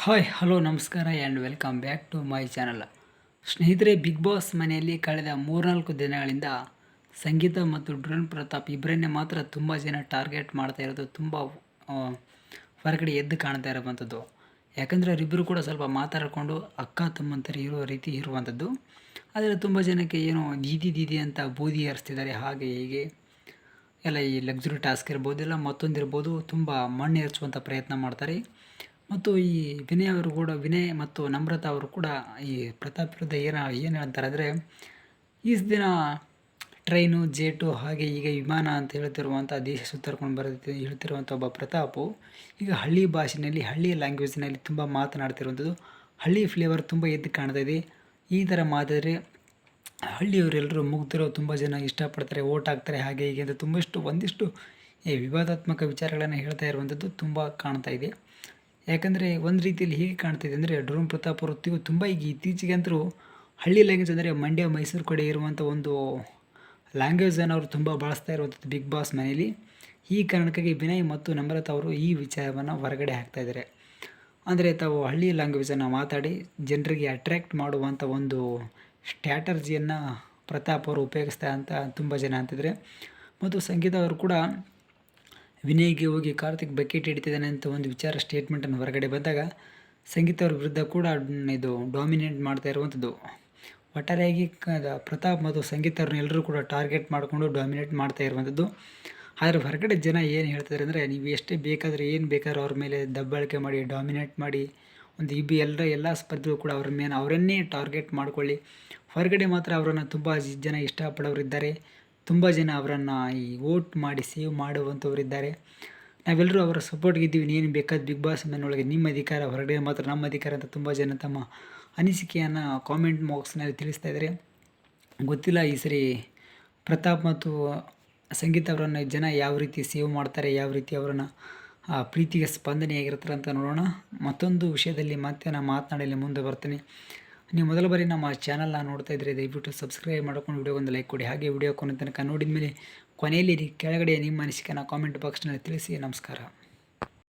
Hi hello ನಮಸ್ಕಾರ and welcome back to my channel. ಸ್ನೇಹಿತರೆ, Bigg Boss ಮನೆಯಲ್ಲಿ ಕಳೆದ 3-4 ದಿನಗಳಿಂದ ಸಂಗೀತ ಮತ್ತು ಡ್ರೋನ್ ಪ್ರತಾಪ್ ಇಬ್ಬರನ್ನೇ ಮಾತ್ರ ತುಂಬ ಜನ ಟಾರ್ಗೆಟ್ ಮಾಡ್ತಾ ಇರೋದು ತುಂಬ ಹೊರಗಡೆ ಎದ್ದು ಕಾಣ್ತಾ ಇರುವಂಥದ್ದು. ಯಾಕಂದರೆ ಅವರಿಬ್ಬರು ಕೂಡ ಸ್ವಲ್ಪ ಮಾತಾಡಿಕೊಂಡು ಅಕ್ಕ ತಮ್ಮಂತರು ಇರೋ ರೀತಿ ಇರುವಂಥದ್ದು. ಆದರೆ ತುಂಬ ಜನಕ್ಕೆ ಏನೋ ದೀದಿ ಅಂತ ಬೂದಿ ಹರಿಸ್ತಿದ್ದಾರೆ, ಹಾಗೆ ಹೀಗೆ ಎಲ್ಲ ಈ ಲಕ್ಸುರಿ ಟಾಸ್ಕ್ ಇರ್ಬೋದು, ಇಲ್ಲ ಮತ್ತೊಂದಿರ್ಬೋದು, ತುಂಬ ಮಣ್ಣು ಎರಚುವಂಥ ಪ್ರಯತ್ನ ಮಾಡ್ತಾರೆ. ಮತ್ತು ಈ ವಿನಯ್ ಮತ್ತು ನಮ್ರತಾ ಅವರು ಕೂಡ ಈ ಪ್ರತಾಪ್ ವಿರುದ್ಧ ಏನು ಹೇಳ್ತಾರೆ ಅಂದರೆ, ಈಸ್ ದಿನ ಟ್ರೈನು, ಜೇಟು, ಹಾಗೆ ಈಗ ವಿಮಾನ ಅಂತ ಹೇಳ್ತಿರುವಂಥ ದೇಶ ಸುತ್ತರ್ಕೊಂಡು ಬರುತ್ತೆ ಹೇಳ್ತಿರುವಂಥ ಒಬ್ಬ ಪ್ರತಾಪು ಈಗ ಹಳ್ಳಿ ಭಾಷೆಯಲ್ಲಿ, ಹಳ್ಳಿ ಲ್ಯಾಂಗ್ವೇಜ್ನಲ್ಲಿ ತುಂಬ ಮಾತನಾಡ್ತಿರುವಂಥದ್ದು. ಹಳ್ಳಿ ಫ್ಲೇವರ್ ತುಂಬ ಎದ್ದು ಕಾಣ್ತಾ ಇದೆ. ಈ ಥರ ಮಾತಾಡಿದ್ರೆ ಹಳ್ಳಿಯವರೆಲ್ಲರೂ ಮುಗ್ದಿರೋ ತುಂಬ ಜನ ಇಷ್ಟಪಡ್ತಾರೆ, ಓಟ್ ಹಾಕ್ತಾರೆ, ಹಾಗೆ ಹೀಗೆ ಅಂತ ಒಂದಿಷ್ಟು ವಿವಾದಾತ್ಮಕ ವಿಚಾರಗಳನ್ನು ಹೇಳ್ತಾ ಇರುವಂಥದ್ದು ತುಂಬ ಕಾಣ್ತಾ ಇದೆ. ಯಾಕಂದರೆ ಒಂದು ರೀತಿಯಲ್ಲಿ ಹೀಗೆ ಕಾಣ್ತಿದೆ ಅಂದರೆ, ಡ್ರೋನ್ ಪ್ರತಾಪ್ ಅವರು ತುಂಬ ಈಗ ಇತ್ತೀಚೆಗೆ ಅಂತರೂ ಹಳ್ಳಿ ಲ್ಯಾಂಗ್ವೇಜ್ ಅಂದರೆ ಮಂಡ್ಯ, ಮೈಸೂರು ಕಡೆ ಇರುವಂಥ ಒಂದು ಲ್ಯಾಂಗ್ವೇಜನ್ನು ಅವರು ತುಂಬ ಬಳಸ್ತಾ ಇರುವಂಥದ್ದು ಬಿಗ್ ಬಾಸ್ ಮನೆಯಲ್ಲಿ. ಈ ಕಾರಣಕ್ಕಾಗಿ ವಿನಯ್ ಮತ್ತು ನಮ್ರತಾ ಅವರು ಈ ವಿಚಾರವನ್ನು ಹೊರಗಡೆ ಹಾಕ್ತಾಯಿದ್ದಾರೆ. ಅಂದರೆ ತಾವು ಹಳ್ಳಿ ಲ್ಯಾಂಗ್ವೇಜನ್ನು ಮಾತಾಡಿ ಜನರಿಗೆ ಅಟ್ರ್ಯಾಕ್ಟ್ ಮಾಡುವಂಥ ಒಂದು ಸ್ಟ್ರಾಟರ್ಜಿಯನ್ನು ಪ್ರತಾಪ್ ಅವರು ಉಪಯೋಗಿಸ್ತಾರೆ ಅಂತ ತುಂಬ ಜನ ಅಂತಿದ್ದಾರೆ. ಮತ್ತು ಸಂಗೀತ ಅವರು ಕೂಡ ವಿನಯ್ಗೆ ಹೋಗಿ ಕಾರ್ತಿಕ್ ಬಕೆಟ್ ಹಿಡಿತಿದ್ದಾನೆ ಅಂತ ಒಂದು ವಿಚಾರ ಸ್ಟೇಟ್ಮೆಂಟನ್ನು ಹೊರಗಡೆ ಬಂದಾಗ, ಸಂಗೀತ ಅವ್ರ ವಿರುದ್ಧ ಕೂಡ ಇದು ಡಾಮಿನೇಟ್ ಮಾಡ್ತಾ ಇರುವಂಥದ್ದು. ಒಟ್ಟಾರೆಯಾಗಿ ಪ್ರತಾಪ್ ಮತ್ತು ಸಂಗೀತ ಅವ್ರನ್ನ ಎಲ್ಲರೂ ಕೂಡ ಟಾರ್ಗೆಟ್ ಮಾಡಿಕೊಂಡು ಡಾಮಿನೇಟ್ ಮಾಡ್ತಾ ಇರುವಂಥದ್ದು. ಆದರೆ ಹೊರಗಡೆ ಜನ ಏನು ಹೇಳ್ತಾರೆ ಅಂದರೆ, ನೀವು ಎಷ್ಟೇ ಬೇಕಾದರೆ ಏನು ಬೇಕಾದ್ರೂ ಅವ್ರ ಮೇಲೆ ದಬ್ಬಾಳಿಕೆ ಮಾಡಿ, ಡಾಮಿನೇಟ್ ಮಾಡಿ, ಒಂದು ಎಲ್ಲ ಸ್ಪರ್ಧೆಗಳು ಕೂಡ ಅವರನ್ನೇ ಟಾರ್ಗೆಟ್ ಮಾಡ್ಕೊಳ್ಳಿ. ಹೊರಗಡೆ ಮಾತ್ರ ಅವರನ್ನು ತುಂಬ ಜನ ಇಷ್ಟಪಡೋರಿದ್ದಾರೆ. ತುಂಬ ಜನ ಅವರನ್ನು ಈ ವೋಟ್ ಮಾಡಿ ಸೇವ್ ಮಾಡುವಂಥವರಿದ್ದಾರೆ. ನಾವೆಲ್ಲರೂ ಅವರ ಸಪೋರ್ಟ್ಗಿದ್ದೀವಿ. ಏನು ಬೇಕಾದ ಬಿಗ್ ಬಾಸ್ ಮನೆಯೊಳಗೆ ನಿಮ್ಮ ಅಧಿಕಾರ, ಹೊರಗಡೆ ಮಾತ್ರ ನಮ್ಮ ಅಧಿಕಾರ ಅಂತ ತುಂಬ ಜನ ತಮ್ಮ ಅನಿಸಿಕೆಯನ್ನು ಕಾಮೆಂಟ್ ಬಾಕ್ಸ್ನಲ್ಲಿ ತಿಳಿಸ್ತಾ ಇದ್ದಾರೆ. ಗೊತ್ತಿಲ್ಲ ಈ ಸರಿ ಪ್ರತಾಪ್ ಮತ್ತು ಸಂಗೀತ ಅವರನ್ನು ಜನ ಯಾವ ರೀತಿ ಸೇವ್ ಮಾಡ್ತಾರೆ, ಯಾವ ರೀತಿ ಅವರನ್ನು ಪ್ರೀತಿಗೆ ಸ್ಪಂದನೆಯಾಗಿರ್ತಾರೆ ಅಂತ ನೋಡೋಣ. ಮತ್ತೊಂದು ವಿಷಯದಲ್ಲಿ ಮತ್ತೆ ನಾನು ಮಾತನಾಡಲಿ ಮುಂದೆ ಬರ್ತೀನಿ. ನೀವು ಮೊದಲ ಬಾರಿ ನಮ್ಮ ಚಾನಲ್ನ ನೋಡ್ತಾ ಇದ್ದರೆ ದಯವಿಟ್ಟು ಸಬ್ಸ್ಕ್ರೈಬ್ ಮಾಡ್ಕೊಂಡು ವಿಡಿಯೋಗೊಂದು ಲೈಕ್ ಕೊಡಿ. ಹಾಗೆ ವಿಡಿಯೋ ಕೊನೆ ತನಕ ನೋಡಿದ ಮೇಲೆ ಕೊನೆಯಲ್ಲಿ ಕೆಳಗಡೆ ನಿಮ್ಮ ಅನಿಸಿಕೆನ ಕಾಮೆಂಟ್ ಬಾಕ್ಸ್ನಲ್ಲಿ ತಿಳಿಸಿ. ನಮಸ್ಕಾರ.